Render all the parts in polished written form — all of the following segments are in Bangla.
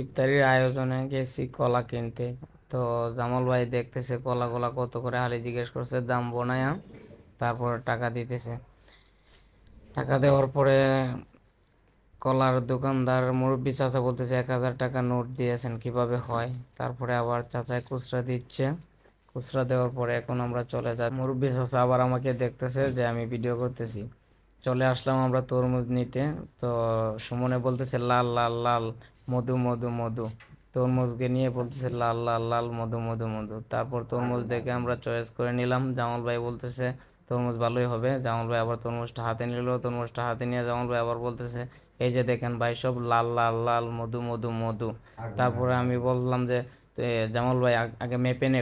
ইফতারির আয়োজনে গেছি কলা কিনতে। তো জামাল ভাই দেখতেছে কলাগুলা কত করে হালি, জিজ্ঞেস করছে দাম বনায়া, তারপর টাকা দিতেছে। টাকা দেওয়ার পরে কলার দোকানদার মুরব্বী চাচা বলতেছে 1,000 টাকা নোট দিয়েছেন, কিভাবে হয়? তারপরে আবার চাচায় খুচরা দিচ্ছে। খুচরা দেওয়ার পরে এখন আমরা চলে যাই, মুরব্বী চাচা আবার আমাকে দেখতেছে যে আমি ভিডিও করতেছি। চলে আসলাম আমরা তরমুজ নিতে। তো সুমনে বলতেছে লাল লাল লাল, মধু মধু মধু। তরমুজকে নিয়ে বলতেছে লাল লাল লাল, মধু মধু মধু। তারপর তরমুজ দেখে আমরা চয়েস করে নিলাম। জামাল ভাই বলতেছে তরমুজ ভালোই হবে। জামাল ভাই আবার তরমুজটা হাতে নিল। তরমুজটা হাতে নিয়ে জামাল ভাই আবার বলতেছে এই যে দেখেন ভাই, সব লাল লাল লাল, মধু মধু মধু। তারপরে আমি বললাম যে জামাল ভাই আগে মেপে নে।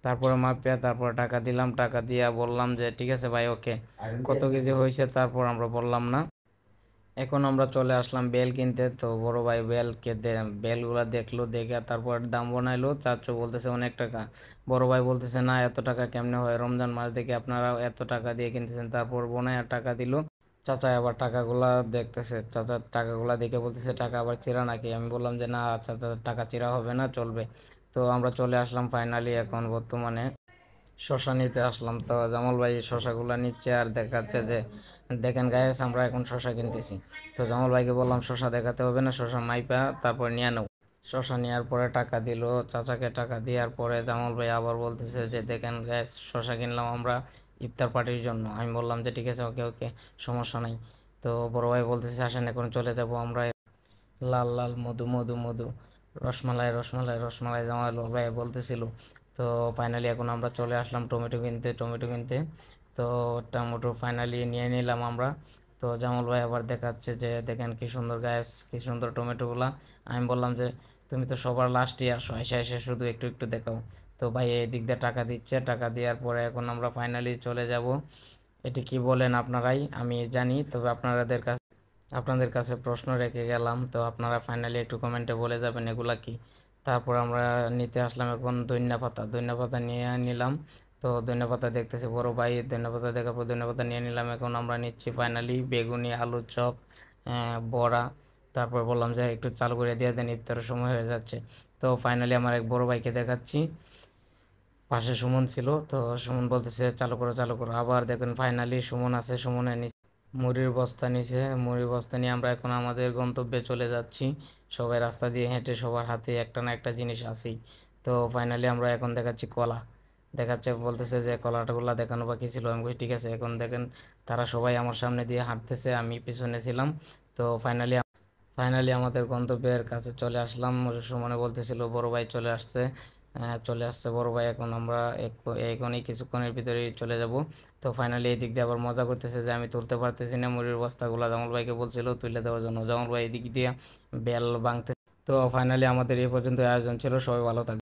তারপরে মাপিয়া তারপর টাকা দিলাম। টাকা দিয়া বললাম যে ঠিক আছে ভাই, ওকে। কত কেজি হয়েছে তারপর আমরা বললাম না। এখন আমরা চলে আসলাম বেল কিনতে। তো বড় ভাই বেলগুলা দেখলো, দেখে তারপর দাম বানাইলো। চাচু বলতেছে অনেক টাকা। বড় ভাই বলতেছে না, এত টাকা কেমনে হয়, রমজান মাস দেখে আপনারা এত টাকা দিয়ে কিনতেছেন। তারপর বোনায় টাকা দিল। চাচা আবার টাকাগুলা দেখতেছে। চাচা টাকাগুলা দেখে বলতেছে টাকা আবার চিরা নাকি? আমি বললাম যে না চাচা, টাকা চিরা হবে না, চলবে। তো আমরা চলে আসলাম ফাইনালি এখন বর্তমানে শশা নিতে আসলাম। তো জামাল ভাই শশাগুলা নিচ্ছে আর দেখাচ্ছে যে দেখেন গাইস, আমরা এখন শশা কিনতেছি। তো জামাল ভাইকে বললাম শশা দেখাতে হবে না, শশা মাইপা তারপর নিয়ে নাও। শশা নেওয়ার পরে টাকা দিল। চাচাকে টাকা দেওয়ার পরে জামাল ভাই আবার বলতেছে যে দেখেন গাইস, শশা কিনলাম আমরা ইফতার পার্টির জন্য। আমি বললাম যে ঠিক আছে, ওকে ওকে, সমস্যা নাই। তো বড় ভাই বলতেছে আসেন এখন চলে যাব আমরা। লাল লাল, মধু মধু মধু, রসমালাই রসমালাই রসমালাই, জামাল ভাই বলতেছিল। তো ফাইনালি এখন আমরা চলে আসলাম টমেটো কিনতে। তো টমেটো ফাইনালি নিয়ে নিলাম আমরা। তো জামাল ভাই আবার দেখাচ্ছে যে দেখেন কি সুন্দর গাছ, কি সুন্দর টমেটোগুলা। আমি বললাম যে তুমি তো সবার লাস্টে আসো, এসে এসে শুধু একটু একটু দেখাও। তো ভাই এই দিক দিয়ে টাকা দিচ্ছে। টাকা দেওয়ার পরে এখন আমরা ফাইনালি চলে যাব। এটি কি বলেন আপনারাই, আমি জানি, তবে আপনাদের কাছে প্রশ্ন রেখে গেলাম। তো আপনারা ফাইনালি একটু কমেন্টে বলে যাবেন এগুলা কি। তারপর আমরা নিতে আসলাম এখন ধনিয়া পাতা নিয়ে নিলাম। তো ধনিয়া পাতা দেখতেছি বড় ভাই, ধনিয়া পাতা দেখার পর ধনিয়া পাতা নিয়ে নিলাম। এখন আমরা নিচ্ছি ফাইনালি বেগুনি, আলু চপ, বড়া। তারপর বললাম যে একটু চালু করে দিয়ে দেন, ইফতারের সময় হয়ে যাচ্ছে। তো ফাইনালি আমার এক বড় ভাইকে দেখাচ্ছি, পাশে সুমন ছিল। তো সুমন বলতেছে চালু করো চালু করো। আবার দেখেন ফাইনালি সুমন আছে, সুমনের মুড়ির বস্তা নিচে। মুড়ির বস্তা নিয়ে আমরা এখন আমাদের গন্তব্যে চলে যাচ্ছি। সবাই রাস্তা দিয়ে হেঁটে, সবার হাতে একটা না একটা জিনিস আছেই। তো ফাইনালি আমরা এখন দেখাচ্ছি কলা। দেখাচ্ছে, বলতেছে যে কলাটাগুলা দেখানো বাকি ছিল। আমি বলি ঠিক আছে। এখন দেখেন তারা সবাই আমার সামনে দিয়ে হাঁটতেছে, আমি পিছনে ছিলাম। তো ফাইনালি আমাদের গন্তব্যের কাছে চলে আসলাম। সুমনে বলতেছিল বড় ভাই চলে আসছে। চলে আসছে বড় ভাই। এখন আমরা এখনই কিছুক্ষণের ভিতরেই চলে যাব। তো ফাইনালি এই দিক দিয়ে আবার মজা করতেছে যে আমি তুলতে পারতেছি না মুড়ির বস্তাগুলো। জামাল ভাইকে বলছিল তুলে দেওয়ার জন্য, জামাল ভাই এই দিক দিয়ে বেল ভাঙতে। তো ফাইনালি আমাদের এই পর্যন্ত আয়োজন ছিল। সবাই ভালো থাকবে।